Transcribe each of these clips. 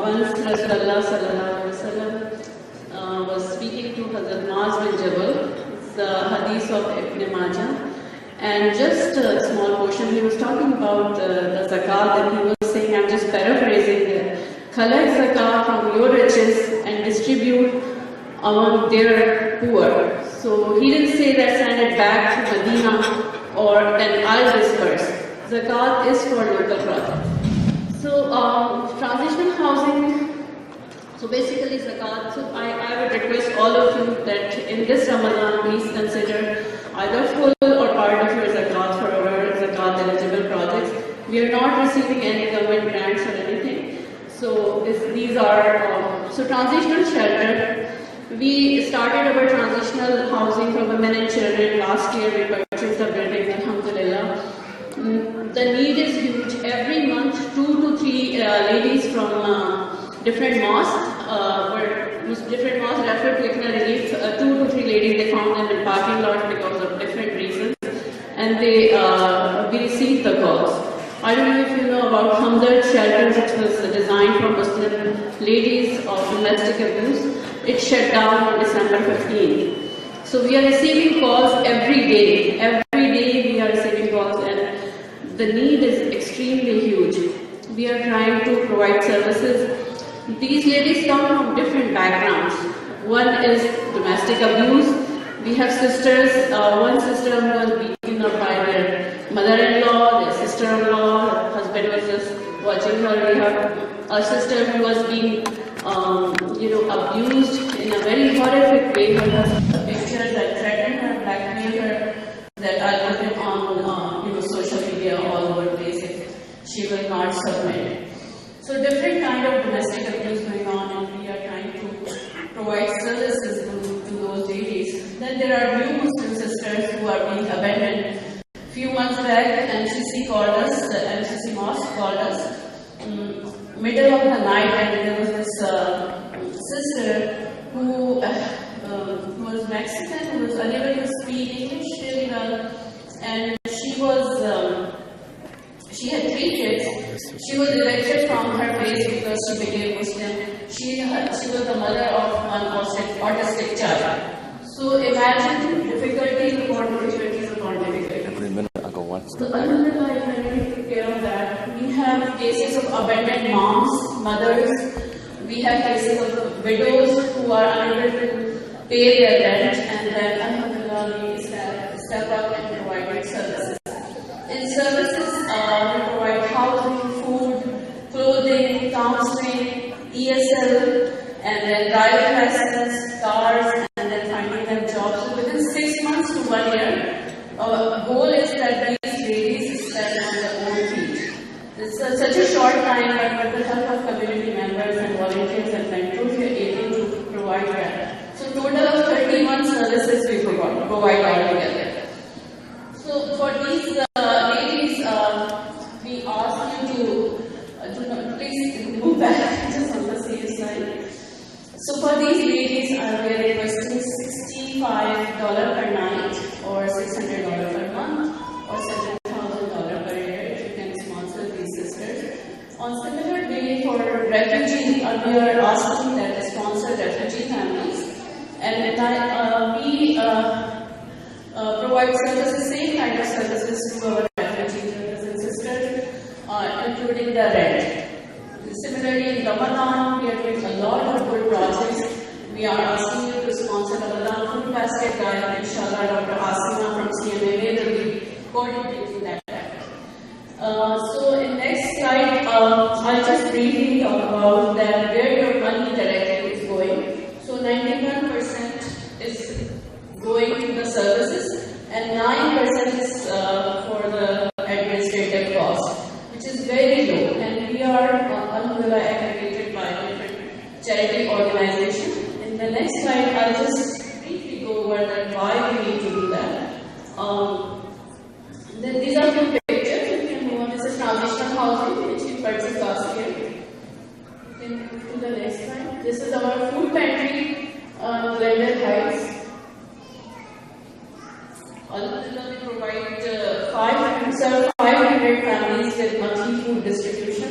once Rasulullah sallallahu alaihi wasallam was speaking to Hazrat Muaz bin Jabal, the hadith of Ibn Majah, and just a small portion, he was talking about the zakat, and he was saying, I'm just paraphrasing there, collect zakat from your riches and distribute among their poor. So he didn't say that send it back to Medina or then I'll disperse. Zakat is for local projects. So transitional housing, so basically zakat, so I would request all of you that in this Ramadan, please consider either full or part of your zakat for our zakat eligible projects. We are not receiving any government grants or anything. So these are, so transitional shelter. We started our transitional housing for women and children. Last year we purchased the building, alhamdulillah. The need is huge. Every month, 2 to 3 ladies from different mosques referred to Ikhna Relief. 2 to 3 ladies, they found them in parking lots because of different reasons. And we received the calls. I don't know if you know about Hamdard Shelter, which was designed for Muslim ladies of domestic abuse. It shut down on December 15th. So we are receiving calls every day. Every day we are receiving calls, and the need is extremely huge. We are trying to provide services. These ladies come from different backgrounds. One is domestic abuse. We have sisters. One sister was beaten up by their mother-in-law, their sister-in-law. Her husband was just watching her. We have a sister who was being abused in a very horrific way. Her pictures that threatened her, blackmailed her, that I'll put it on social media all over the place if she will not submit. So different kind of domestic abuse going on, and we are trying to provide services to those ladies. Then there are new Muslim sisters who are being abandoned. Few months back, MCC called us, the MCC mosque called us, middle of the night, and there was this sister who was Mexican, who was unable to speak English really well, and she had 3 kids. She was evicted from her place because she became Muslim. She was the mother of one autistic child. So imagine difficulties upon difficulties upon difficulties. So alhamdulillah, I really took care of that. We have cases of abandoned moms, mothers. We have cases of widows who are unable to pay their rent, and then alhamdulillah we step up and provide services. In services, we provide housing, food, clothing, counseling, ESL, and then driving lessons, cars, and then finding them jobs. So within 6 months to 1 year, our goal is that these ladies stand on their own feet. It's such a short time, but with the help of community members and volunteers and mentors, we are able to provide that. So total of 31 services we provide altogether. So for these ladies, we ask you to please move back just on the safe side. So for these ladies, we are requesting $65 per night or $600 per month or $7,000 per year if you can sponsor these sisters. On similar way for refugees, we are asking that they sponsor refugee families, and we provide services, same kind of services to our refugee brothers and sisters, including the rent. Similarly, in Ramadan, we are doing a lot of good projects. We are asking you to sponsor Ramadan Food Basket Drive. Inshallah, Dr. Asima from CMMA will be coordinating that. So in next slide, I'll just briefly talk about that where your money directly is going. So 91% is going to the services, and 9% is for the administrative cost, which is very low. And we are alhamdulillah accredited by different charity organizations. In the next slide, I'll just briefly go over that why we need to do that. Then these are two pictures. You can move on. This is transitional housing, which we purchased last year. You can move to the next slide. This is our food pantry, Glendale Heights. Alhamdulillah, we provide 500 families with monthly food distribution.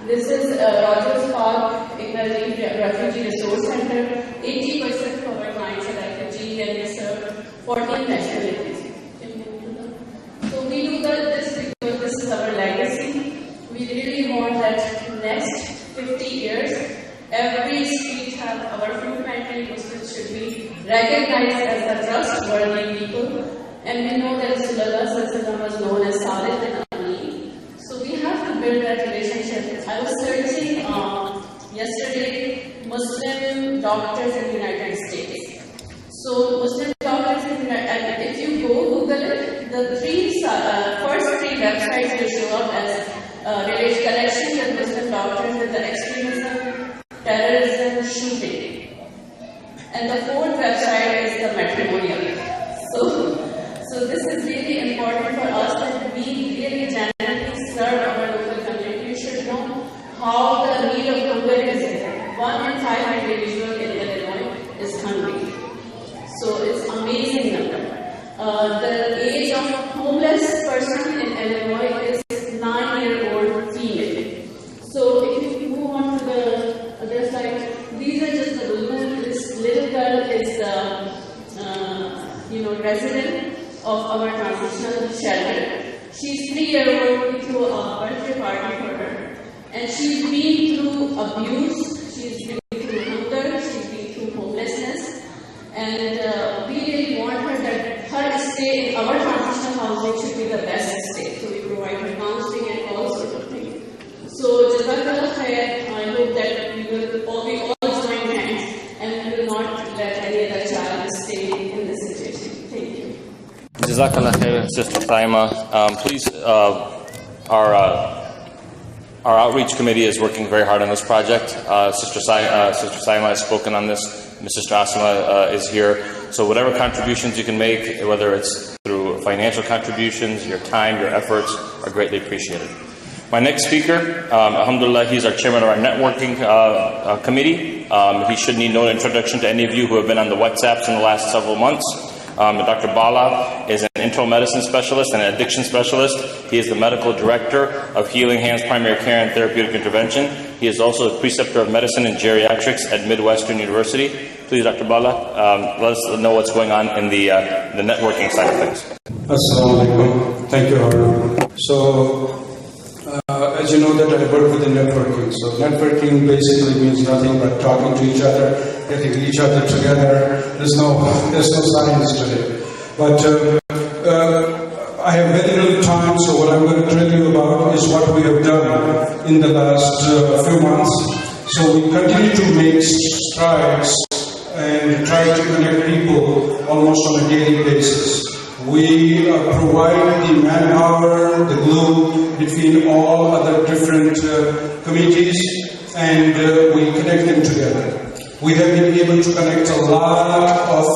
This is Rogers Park. Park, Refugee Resource Center, 80% of our clients are refugees and we serve 14 nationalities. So we do this because this is our legacy. We really want that next 50 years, every street have our food pantry Muslims should be recognized as the trustworthy people. And we know that Rasulullah was known as Salih and Amin. So we have to build that relationship. I was searching yesterday Muslim doctors in the United States. So Muslim doctors in the United States, and if you go Google it, the first three websites will show up as related collections of Muslim doctors with the extremism, terrorism, shooting. And the fourth website is the matrimonial. So this is really important for us that we really genuinely serve our local community. You should know how the need of hunger is. 1 in 5 individuals in Illinois is hungry. So it's amazing number. The age of homeless person in Illinois is 9-year-old female. So if you move on to the other side, these are just the women. This little girl is resident of our transitional shelter. She's 3-year-old. We threw a birthday party for her, and she's been through abuse. She's been through hunger. She's been through homelessness, and we really want her that her stay in our transitional housing should be the best stay. So we provide her counseling and all sorts of things. So Jazakallah Khair. I hope that we all join hands and we will not let any other child stay in this situation. Thank you. Jazakallah Khair, Sister Saima. Please, our outreach committee is working very hard on this project. Sister Saima has spoken on this. Sister Asma is here. So whatever contributions you can make, whether it's through financial contributions, your time, your efforts, are greatly appreciated. My next speaker, alhamdulillah, he's our chairman of our networking committee. He should need no introduction to any of you who have been on the WhatsApps in the last several months. Dr. Bala is an internal medicine specialist and an addiction specialist. He is the medical director of Healing Hands Primary Care and Therapeutic Intervention. He is also a preceptor of medicine and geriatrics at Midwestern University. Please, Dr. Bala, let us know what's going on in the networking side of things. Assalamu alaikum. Thank you, Harun. So, as you know that I work with the networking. So networking basically means nothing but talking to each other, getting each other together. There's no science to it. But I have very little time, so what I'm going to tell you about is what we have done in the last few months. So we continue to make strides and try to connect people almost on a daily basis. We provide the manpower, the glue between all other different committees, and we connect them together. We have been able to connect a lot of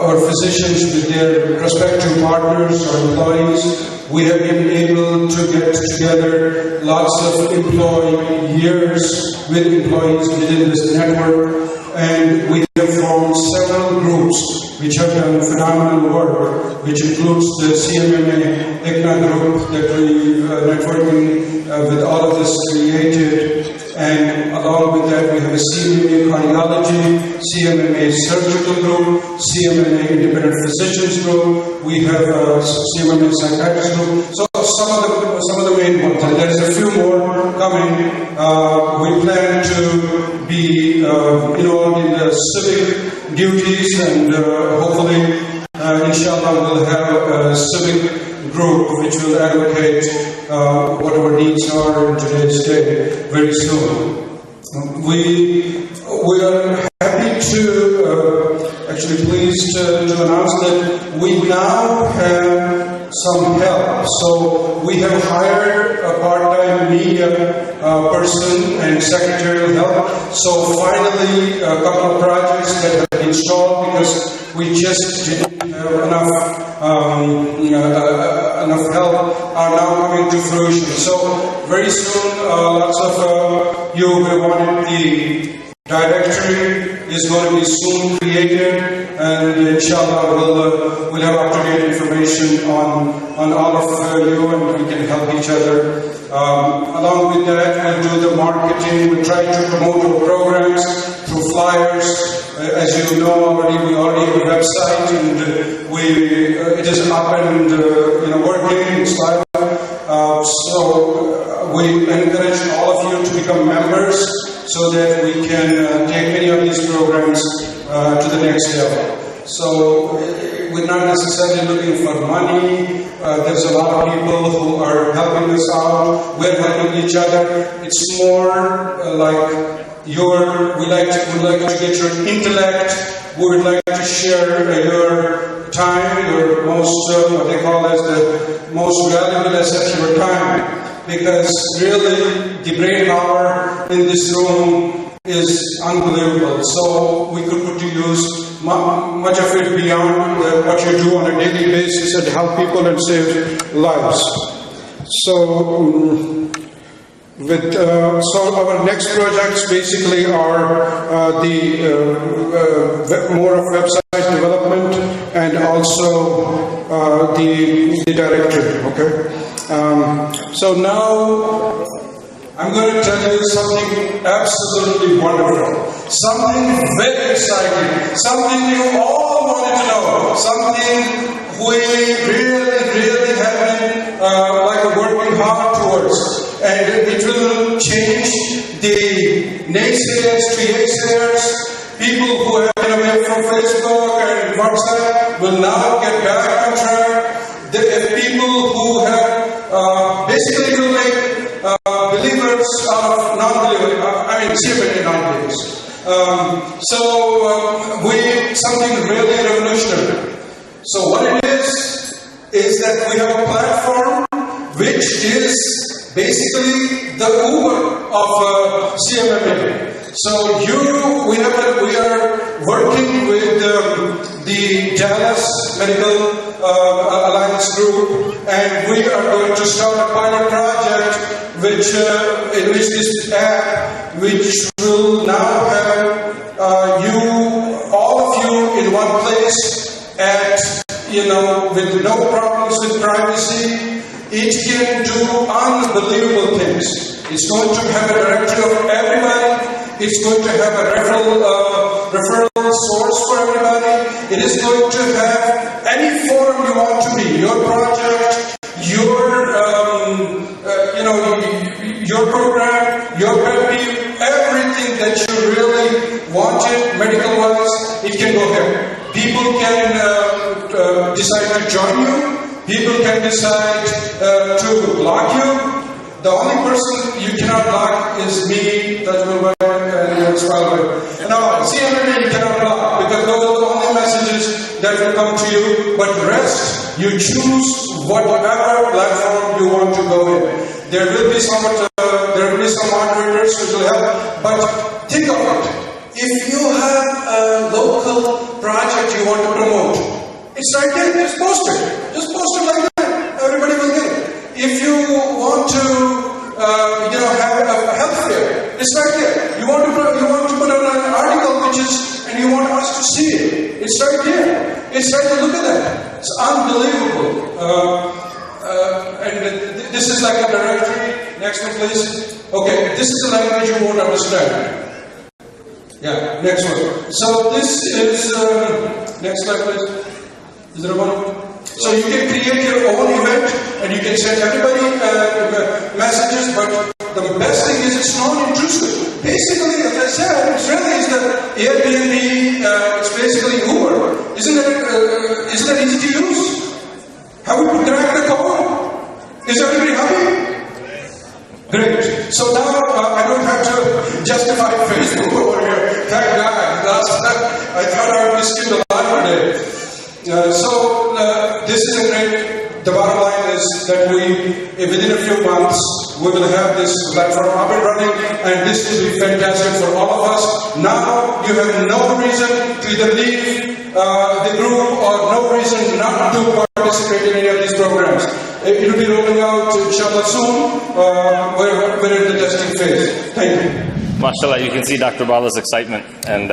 our physicians with their respective partners or employees. We have been able to get together lots of employee years with employees within this network, and we have formed several groups which have done phenomenal work, which includes the CMMA ICNA group that we networking with all of this created, and along with that we have a CMMA cardiology, CMMA surgical group, CMMA independent physicians group, we have a CMMA psychiatrist group. So some of the main ones, and there is a few more coming. We plan to be involved in the civic duties, and hopefully, inshallah, we'll have a civic group which will advocate whatever needs are in today's day very soon. We are happy to, actually pleased to announce that we now have some help. So we have hired a part-time media person and secretarial help. So finally, a couple of projects that have been stalled because we just didn't have enough help are now coming to fruition. So very soon, lots of you will want the directory is going to be soon created, and inshallah we'll have up-to-date information on all of you, and we can help each other. Along with that, we'll do the marketing. We'll try to promote our programs through flyers. As you know already, we already have a website, and it is up and working. It's live. So we encourage all of you to become members, so that we can take many of these programs to the next level. So we're not necessarily looking for money. There's a lot of people who are helping us out. We're helping each other. It's more like we like to get your intellect. We would like to share your time, your most, what they call as the most valuable asset, your time. Because really, the brain power in this room is unbelievable. So we could put to use much of it beyond what you do on a daily basis and help people and save lives. So, so our next projects basically are more of website development and also the directory. Okay. So now I'm going to tell you something absolutely wonderful, something very exciting, something you all wanted to know, something we really have been working hard towards, and it will change the naysayers to yesayers. People who have been away from Facebook and WhatsApp will now get back on track. People who have basically will make believers out of non-believers, CMMA non-believers. Something really revolutionary. So what it is that we have a platform which is basically the Uber of CMMA. So we are working with the Dallas Medical Alliance Group, and we are going to start a pilot project in which this app, which will now have all of you in one place with no problems with privacy. It can do unbelievable things. It's going to have a directory of everybody. It's going to have a referral source for everybody. It is going to have any forum you want to be, your project, your program, your review, everything that you really wanted medical-wise, it can go there. People can decide to join you. People can decide to block you. The only person you cannot block is me, Taj Mulbay, and Swalway. No, CMMA you cannot block, because those are the only messages that will come to you. But the rest, you choose whatever platform you want to go in. There will be some moderators who will help, but think of it. If you have a local project you want to promote, it's right there. Just post it. Just post it like that. Everybody will get it. If you want to, have a health fair, it's right there. You want to put on an article and you want us to see it. It's right there. It's right there. Look at that. It's unbelievable. And this is like a directory. Next one, please. Okay, this is a language you won't understand. Yeah, next one. So this is next slide, please. Is there one? So you can create your own event and you can send everybody messages, but the best thing is it's non-intrusive. Basically, as I said, it really is the Airbnb, it's basically Uber. Isn't that easy to use? Have we cracked the code? Is everybody happy? Great. So now I don't have to justify Facebook over here. Thank God. Last time I thought I would be skipped a lot today. This is a great. The bottom line is that within a few months, we will have this platform up and running, and this will be fantastic for all of us. Now you have no reason to either leave the group or no reason not to participate in any of these programs. It will be rolling out, inshallah, soon. We're in the testing phase. Thank you. Mashallah, you can see Dr. Bala's excitement, and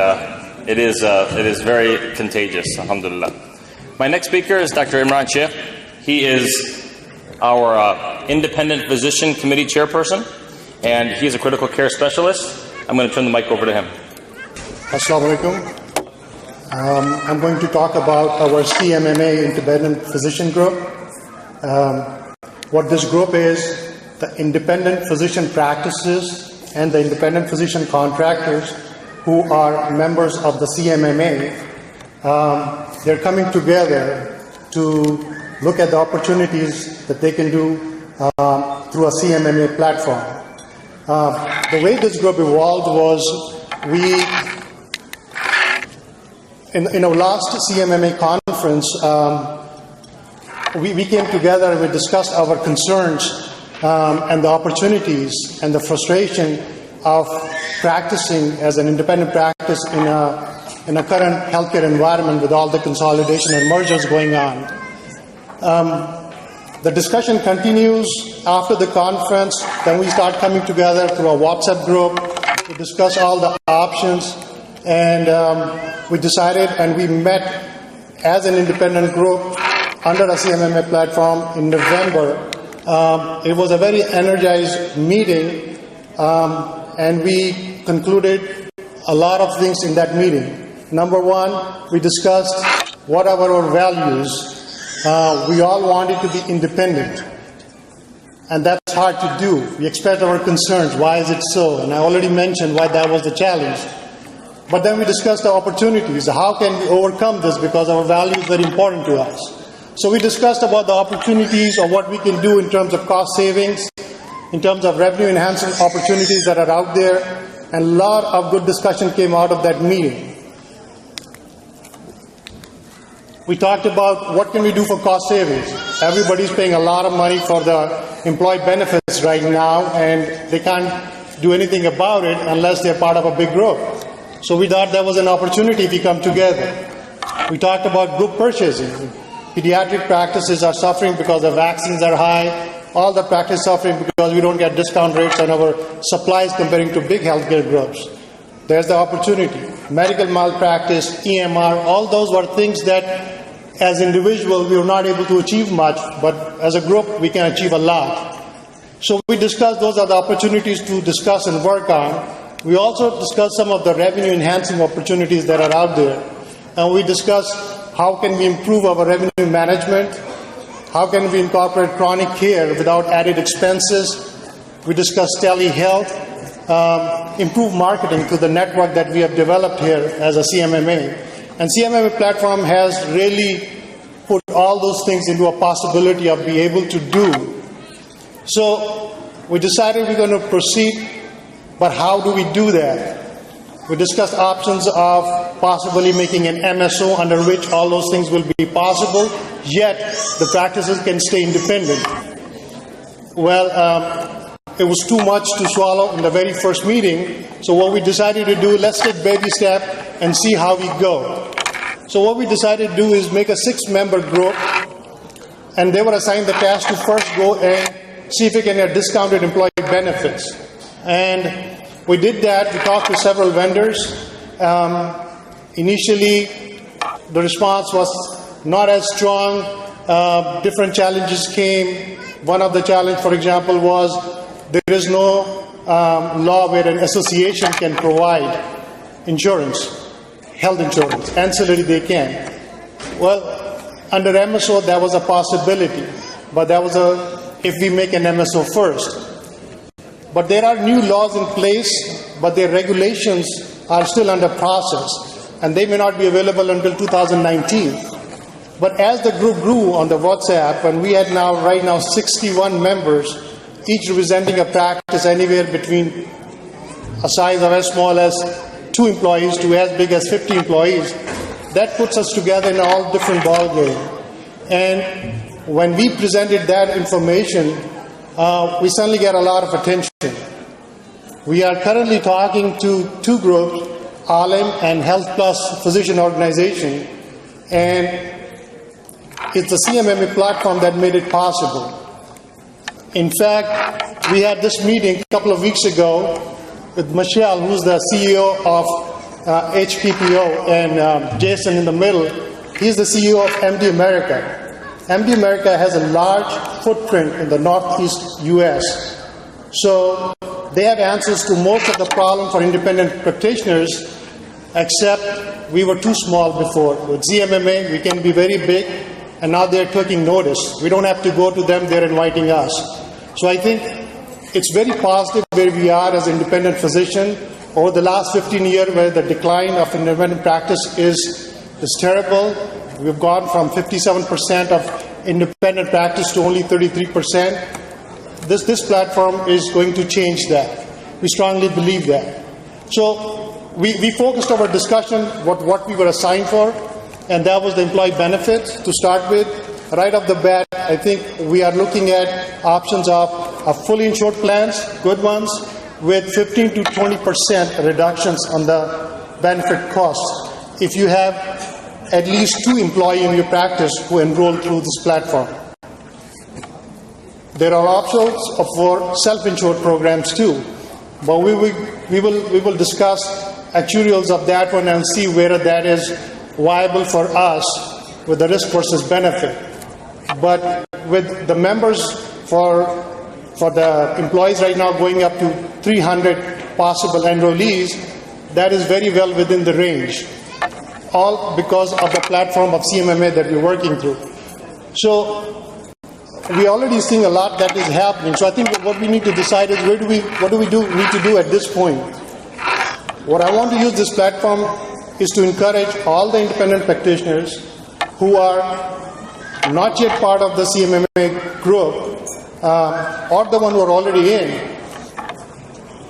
it is very contagious, alhamdulillah. My next speaker is Dr. Imran Sheikh. He is our Independent Physician Committee Chairperson, and he is a critical care specialist. I'm going to turn the mic over to him. Assalamu alaikum. I'm going to talk about our CMMA Independent Physician Group. What this group is, the independent physician practices and the independent physician contractors who are members of the CMMA, they're coming together to look at the opportunities that they can do through a CMMA platform. The way this group evolved was in our last CMMA conference, we came together and we discussed our concerns and the opportunities and the frustration of practicing as an independent practice in a current healthcare environment with all the consolidation and mergers going on. The discussion continues after the conference. Then we start coming together through a WhatsApp group to discuss all the options, and we decided and we met as an independent group under a CMMA platform in November. It was a very energized meeting, and we concluded a lot of things in that meeting. Number one, we discussed what are our values. We all wanted to be independent, and that's hard to do. We expressed our concerns. Why is it so? And I already mentioned why that was the challenge. But then we discussed the opportunities. How can we overcome this? Because our value is very important to us. So we discussed about the opportunities of what we can do in terms of cost savings, in terms of revenue enhancing opportunities that are out there, and a lot of good discussion came out of that meeting. We talked about what can we do for cost savings. Everybody's paying a lot of money for the employee benefits right now, and they can't do anything about it unless they're part of a big group. So we thought there was an opportunity if we come together. We talked about group purchasing. Pediatric practices are suffering because the vaccines are high. All the practice suffering because we don't get discount rates on our supplies comparing to big healthcare groups. There's the opportunity. Medical malpractice, EMR, all those were things that as individuals we were not able to achieve much, but as a group we can achieve a lot. So we discussed those are the opportunities to discuss and work on. We also discussed some of the revenue enhancing opportunities that are out there. And we discussed how can we improve our revenue management, how can we incorporate chronic care without added expenses. We discussed telehealth, improve marketing through the network that we have developed here as a CMMA. And CMMA platform has really put all those things into a possibility of being able to do. So we decided we're going to proceed. But how do we do that? We discussed options of possibly making an MSO under which all those things will be possible, yet the practices can stay independent. Well, it was too much to swallow in the very first meeting, so what we decided to do, let's take baby step and see how we go. So what we decided to do is make a 6-member group, and they were assigned the task to first go and see if we can get discounted employee benefits. And we did that. We talked to several vendors. Initially, the response was not as strong. Different challenges came. One of the challenges, for example, was there is no law where an association can provide insurance, health insurance. Ancillary they can. Well, under MSO, that was a possibility. But that was if we make an MSO first. But there are new laws in place, but their regulations are still under process, and they may not be available until 2019. But as the group grew on the WhatsApp, and we had right now 61 members, each representing a practice anywhere between a size of as small as 2 employees to as big as 50 employees, that puts us together in all different ballgame. And when we presented that information, we suddenly get a lot of attention. We are currently talking to 2 groups, Alim and Health Plus Physician Organization, and it's the CMMA platform that made it possible. In fact, we had this meeting a couple of weeks ago with Michelle, who's the CEO of HPPO, and Jason in the middle. He's the CEO of MD America. MD America has a large footprint in the Northeast U.S. So they have answers to most of the problem for independent practitioners, except we were too small before. With CMMA, we can be very big, and now they're taking notice. We don't have to go to them, they're inviting us. So I think it's very positive where we are as independent physician. Over the last 15 years, where the decline of independent practice is terrible. We've gone from 57% of independent practice to only 33%. This platform is going to change that. We strongly believe that. So we focused our discussion what we were assigned for, and that was the employee benefits to start with. Right off the bat, I think we are looking at options of fully insured plans, good ones, with 15 to 20% reductions on the benefit costs if you have at least 2 employees in your practice who enroll through this platform. There are options for self-insured programs too, but we will discuss actuarials of that one and see whether that is viable for us with the risk versus benefit. But with the members for the employees right now going up to 300 possible enrollees, that is very well within the range, all because of the platform of CMMA that we're working through. So we're already seeing a lot that is happening. So I think what we need to decide is what do we need to do at this point. What I want to use this platform is to encourage all the independent practitioners who are not yet part of the CMMA group or the one who are already in.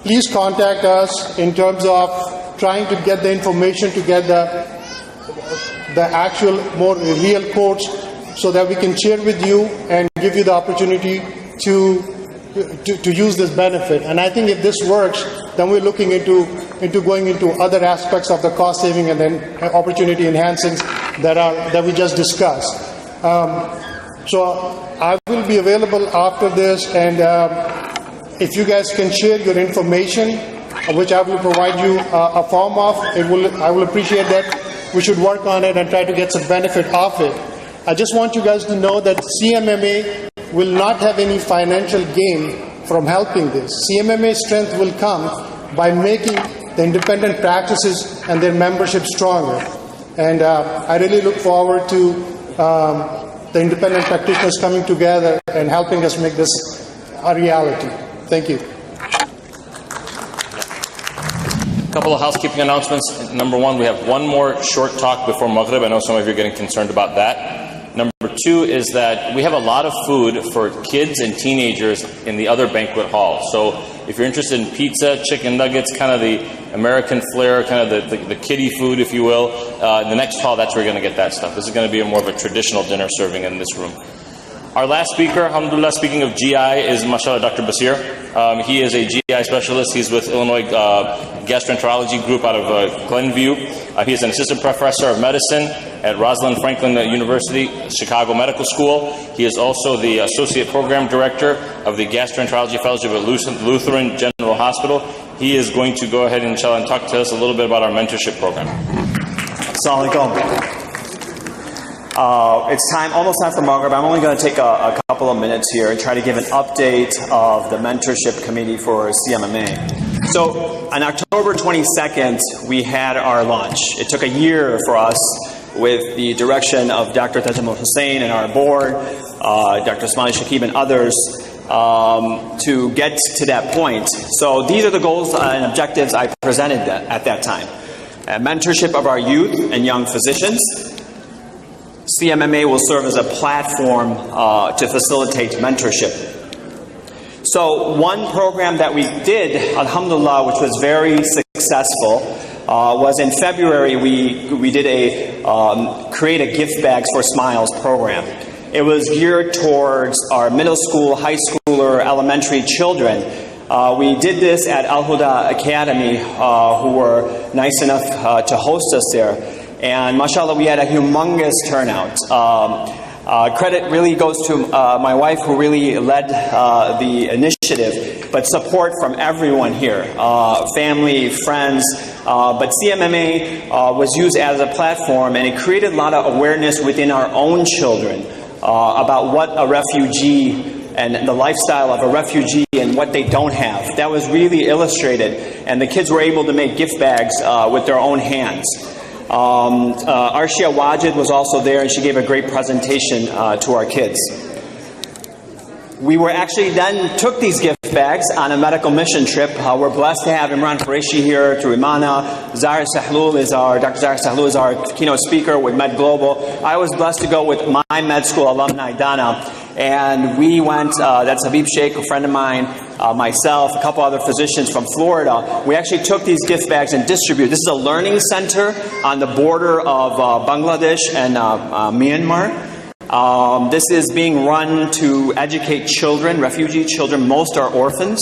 Please contact us in terms of trying to get the information to get the actual more real quotes so that we can share with you and give you the opportunity to use this benefit. And I think if this works, then we're looking into going into other aspects of the cost saving and then opportunity enhancing that we just discussed. So I will be available after this, and if you guys can share your information, which I will provide you a form of, I will appreciate that. We should work on it and try to get some benefit off it. I just want you guys to know that CMMA will not have any financial gain from helping this. CMMA strength will come by making the independent practices and their membership stronger. And I really look forward to the independent practitioners coming together and helping us make this a reality. Thank you. A couple of housekeeping announcements. Number one, we have one more short talk before Maghrib. I know some of you are getting concerned about that. Number two is that we have a lot of food for kids and teenagers in the other banquet hall. So if you're interested in pizza, chicken nuggets, kind of the American flair, kind of the kiddie food, if you will, in the next hall, that's where you're going to get that stuff. This is going to be more of a traditional dinner serving in this room. Our last speaker, alhamdulillah, speaking of GI, is mashallah Dr. Basir. He is a GI specialist. He's with Illinois Gastroenterology Group out of Glenview. He is an assistant professor of medicine at Rosalind Franklin University, Chicago Medical School. He is also the associate program director of the Gastroenterology Fellowship at Lutheran General Hospital. He is going to go ahead and talk to us a little bit about our mentorship program. Assalamu alaikum. It's almost time for Maghrib. I'm only going to take a couple of minutes here and try to give an update of the mentorship committee for CMMA. So on October 22nd, we had our launch. It took a year for us with the direction of Dr. Tajamul Hussain and our board, Dr. Usmani Shakib and others, to get to that point. So these are the goals and objectives I presented at that time. Mentorship of our youth and young physicians. CMMA will serve as a platform to facilitate mentorship. So one program that we did, alhamdulillah, which was very successful, was in February we did a Create a Gift Bags for Smiles program. It was geared towards our middle school, high schooler, elementary children. We did this at Al Huda Academy, who were nice enough to host us there. And mashallah, we had a humongous turnout. Credit really goes to my wife, who really led the initiative initiative, but support from everyone here, family, friends. But CMMA was used as a platform, and it created a lot of awareness within our own children about what a refugee and the lifestyle of a refugee and what they don't have. That was really illustrated, and the kids were able to make gift bags with their own hands. Arshia Wajid was also there, and she gave a great presentation to our kids. We were actually then took these gift bags on a medical mission trip. We're blessed to have Imran Qureshi here through Imana. Dr. Zahra Sahlul is our keynote speaker with Med Global. I was blessed to go with my med school alumni, Dana, and we went, that's Habib Sheikh, a friend of mine, myself, a couple other physicians from Florida. We actually took these gift bags and distributed. This is a learning center on the border of Bangladesh and Myanmar. This is being run to educate children, refugee children. Most are orphans.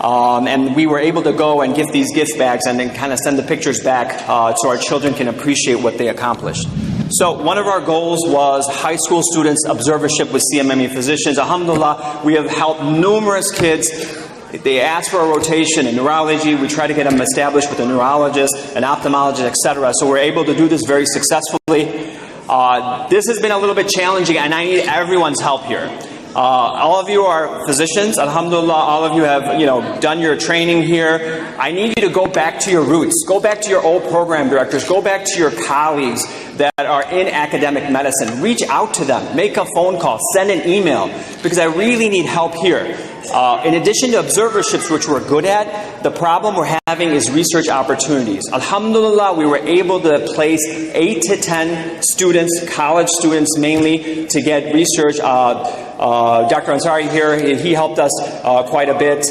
And we were able to go and give these gift bags and then kind of send the pictures back so our children can appreciate what they accomplished. So one of our goals was high school students observership with CMMA physicians. Alhamdulillah, we have helped numerous kids. They ask for a rotation in neurology. We try to get them established with a neurologist, an ophthalmologist, etc. So we're able to do this very successfully. This has been a little bit challenging, and I need everyone's help here. All of you are physicians. Alhamdulillah, all of you have done your training here. I need you to go back to your roots. Go back to your old program directors. Go back to your colleagues that are in academic medicine. Reach out to them. Make a phone call. Send an email. Because I really need help here. In addition to observerships, which we're good at, the problem we're having is research opportunities. Alhamdulillah, we were able to place 8 to 10 students, college students mainly, to get research. Dr. Ansari here, he helped us quite a bit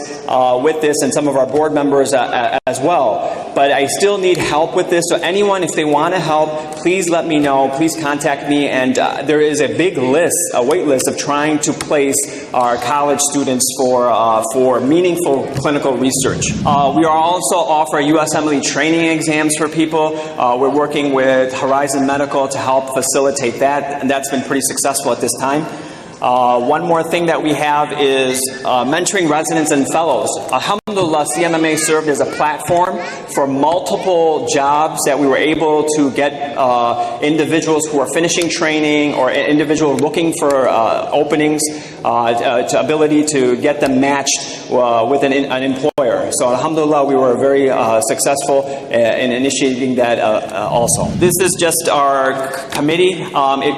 with this, and some of our board members as well. But I still need help with this, so anyone, if they want to help, please let me know. Please contact me, and there is a big list, a wait list of trying to place our college students for meaningful clinical research. We are also offer USMLE training exams for people. We're working with Horizon Medical to help facilitate that, and that's been pretty successful at this time. One more thing that we have is mentoring residents and fellows. Alhamdulillah, CMMA served as a platform for multiple jobs that we were able to get individuals who are finishing training or individuals looking for openings, to ability to get them matched with an employer. So alhamdulillah, we were very successul in initiating that also. This is just our committee.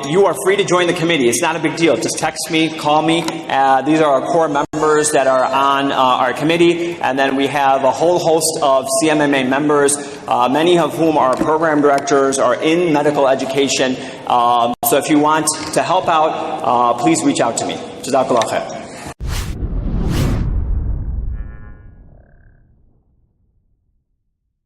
You are free to join the committee. It's not a big deal. Just text me, call me. These are our core members that are on our committee. And then we have a whole host of CMMA members, many of whom are program directors or in medical education. So if you want to help out, please reach out to me. Jazakallah khair.